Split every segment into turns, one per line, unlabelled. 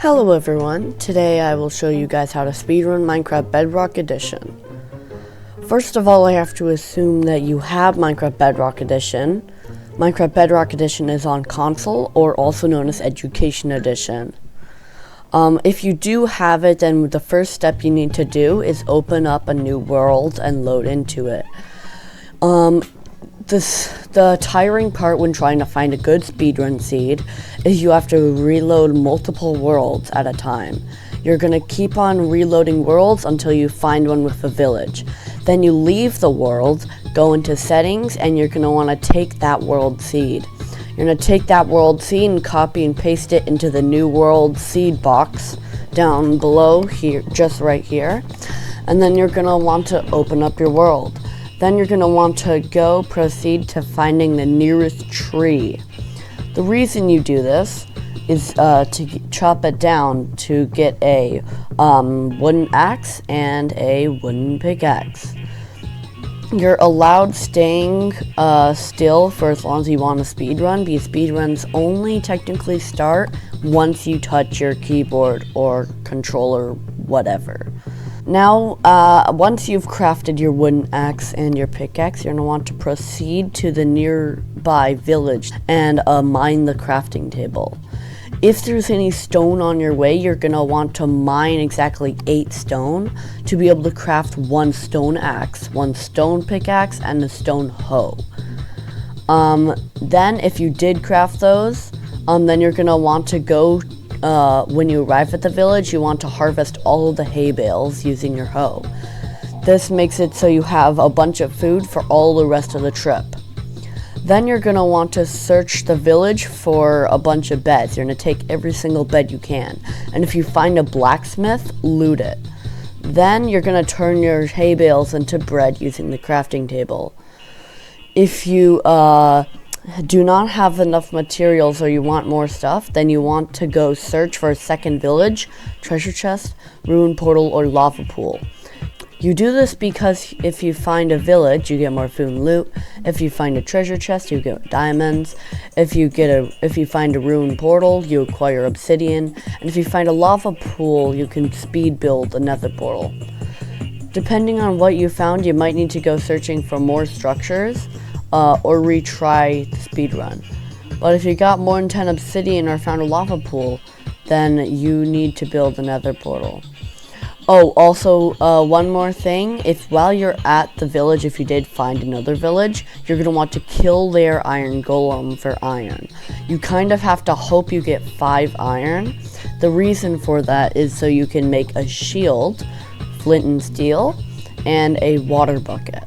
Hello everyone, today I will show you guys how to speedrun Minecraft Bedrock Edition. First of all, I have to assume that you have Minecraft Bedrock Edition. Minecraft Bedrock Edition is on console, or also known as Education Edition. If you do have it, then the first step you need to do is open up a new world and load into it. The tiring part when trying to find a good speedrun seed is you have to reload multiple worlds at a time. You're going to keep on reloading worlds until you find one with a village. Then you leave the world, go into settings, and you're going to want to take that world seed. You're going to take that world seed and copy and paste it into the new world seed box down below here, just right here. And then you're going to want to open up your world. Then you're going to want to proceed to finding the nearest tree. The reason you do this is to chop it down to get a wooden axe and a wooden pickaxe. You're allowed staying still for as long as you want to speedrun, because speedruns only technically start once you touch your keyboard or controller, whatever. Now, once you've crafted your wooden axe and your pickaxe, you're going to want to proceed to the nearby village and mine the crafting table. If there's any stone on your way, you're going to want to mine exactly 8 stone to be able to craft 1 stone axe, 1 stone pickaxe, and a stone hoe. Then, if you did craft those, then you're going to want to go when you arrive at the village, you want to harvest all of the hay bales using your hoe. This makes it so you have a bunch of food for all the rest of the trip. Then you're going to want to search the village for a bunch of beds. You're going to take every single bed you can. And if you find a blacksmith, loot it. Then you're going to turn your hay bales into bread using the crafting table. If you do not have enough materials or you want more stuff, then you want to go search for a second village, treasure chest, ruin portal, or lava pool. You do this because if you find a village, you get more food and loot. If you find a treasure chest, you get diamonds. If you find a ruin portal, you acquire obsidian. And if you find a lava pool, you can speed build a nether portal. Depending on what you found, you might need to go searching for more structures, or retry the speedrun. But if you got more than 10 obsidian or found a lava pool, then you need to build another portal. Oh, also, one more thing. If while you're at the village, if you did find another village, you're going to want to kill their iron golem for iron. You kind of have to hope you get 5 iron. The reason for that is so you can make a shield, flint and steel, and a water bucket.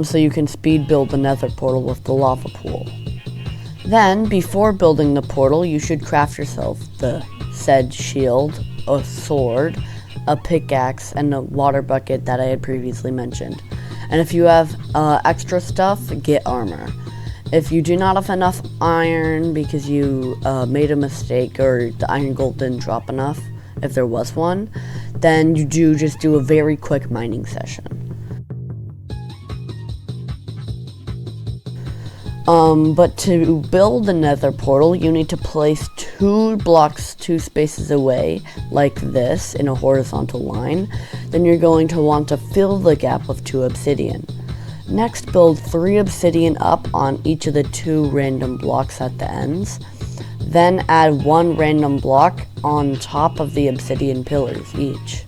So you can speed build the nether portal with the lava pool. Then, before building the portal, you should craft yourself the said shield, a sword, a pickaxe, and a water bucket that I had previously mentioned. And if you have extra stuff, get armor. If you do not have enough iron because you made a mistake or the iron gold didn't drop enough, if there was one, then you just do a very quick mining session. But to build the nether portal, you need to place 2 blocks 2 spaces away, like this, in a horizontal line. Then you're going to want to fill the gap with 2 obsidian. Next, build 3 obsidian up on each of the 2 random blocks at the ends. Then add 1 random block on top of the obsidian pillars each.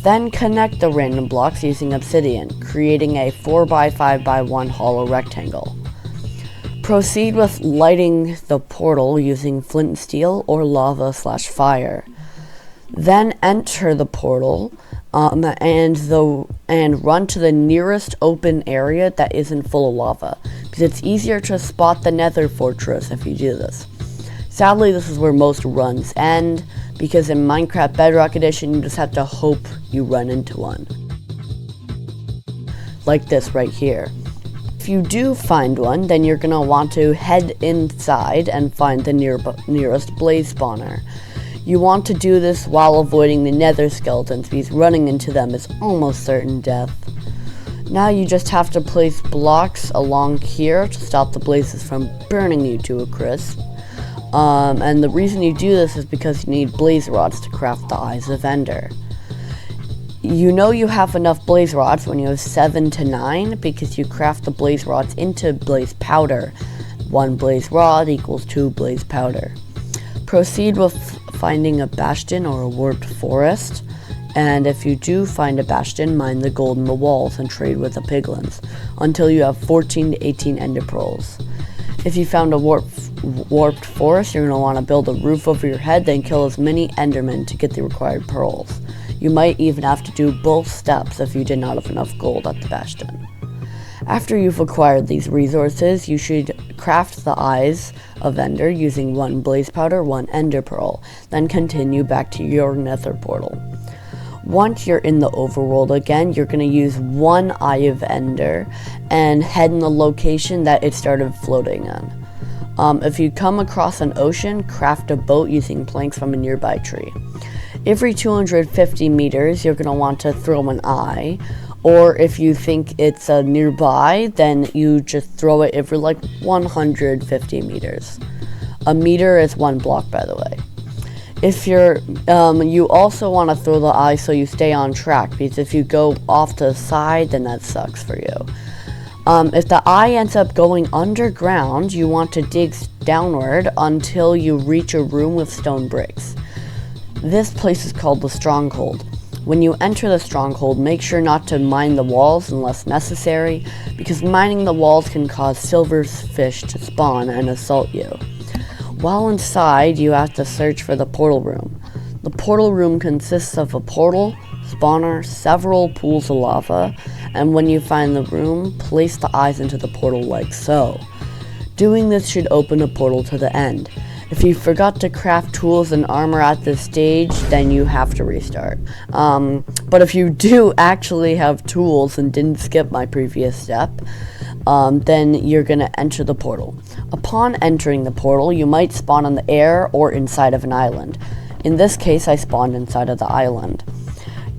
Then connect the random blocks using obsidian, creating a 4x5x1 hollow rectangle. Proceed with lighting the portal using flint and steel or lava/fire. Then enter the portal and run to the nearest open area that isn't full of lava, because it's easier to spot the nether fortress if you do this. Sadly, this is where most runs end, because in Minecraft Bedrock Edition you just have to hope you run into one. Like this right here. If you do find one, then you're going to want to head inside and find the nearest blaze spawner. You want to do this while avoiding the nether skeletons, because running into them is almost certain death. Now you just have to place blocks along here to stop the blazes from burning you to a crisp. And the reason you do this is because you need blaze rods to craft the Eyes of Ender. You know you have enough blaze rods when you have 7 to 9 because you craft the blaze rods into blaze powder. 1 blaze rod equals 2 blaze powder. Proceed with finding a bastion or a warped forest, and if you do find a bastion, mine the gold in the walls and trade with the piglins until you have 14 to 18 ender pearls. If you found a warped forest, you're going to want to build a roof over your head, then kill as many endermen to get the required pearls. You might even have to do both steps if you did not have enough gold at the bastion. After you've acquired these resources, you should craft the Eyes of Ender using 1 blaze powder, 1 ender pearl, then continue back to your nether portal. Once you're in the overworld again, you're going to use 1 Eye of Ender and head in the location that it started floating in. If you come across an ocean, craft a boat using planks from a nearby tree. Every 250 meters, you're going to want to throw an eye, or if you think it's nearby, then you just throw it every like 150 meters. A meter is 1 block, by the way. If you also want to throw the eye so you stay on track, because if you go off to the side, then that sucks for you. If the eye ends up going underground, you want to dig downward until you reach a room with stone bricks. This place is called the Stronghold. When you enter the Stronghold, make sure not to mine the walls unless necessary, because mining the walls can cause silverfish to spawn and assault you. While inside, you have to search for the portal room. The portal room consists of a portal, spawner, several pools of lava, and when you find the room, place the eyes into the portal like so. Doing this should open a portal to the end. If you forgot to craft tools and armor at this stage, then you have to restart. But if you do actually have tools and didn't skip my previous step, then you're going to enter the portal. Upon entering the portal, you might spawn on the air or inside of an island. In this case, I spawned inside of the island.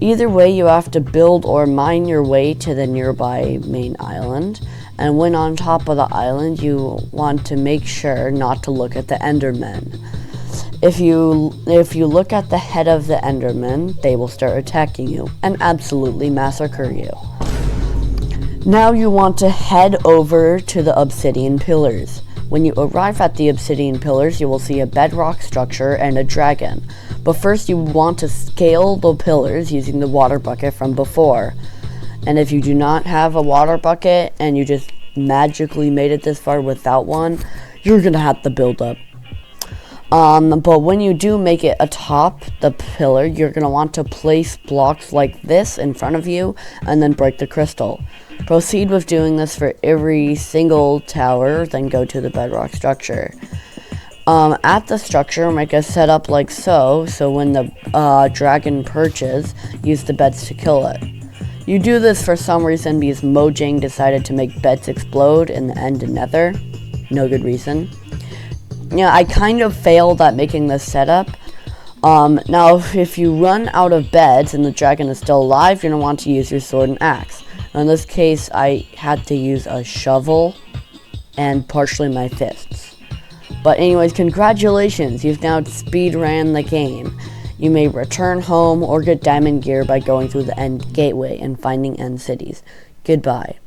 Either way, you have to build or mine your way to the nearby main island, and when on top of the island, you want to make sure not to look at the endermen. If you look at the head of the enderman, they will start attacking you and absolutely massacre you. Now you want to head over to the obsidian pillars. When you arrive at the obsidian pillars, you will see a bedrock structure and a dragon. But first you want to scale the pillars using the water bucket from before. And if you do not have a water bucket and you just magically made it this far without one, you're going to have to build up. But when you do make it atop the pillar, you're going to want to place blocks like this in front of you and then break the crystal. Proceed with doing this for every single tower, then go to the bedrock structure. At the structure, make a setup like so when the dragon perches, use the beds to kill it. You do this for some reason because Mojang decided to make beds explode in the end and nether. No good reason. Yeah, I kind of failed at making this setup. Now, if you run out of beds and the dragon is still alive, you're going to want to use your sword and axe. Now, in this case, I had to use a shovel and partially my fists. But anyways, congratulations, you've now speedrun the game. You may return home or get diamond gear by going through the end gateway and finding end cities. Goodbye.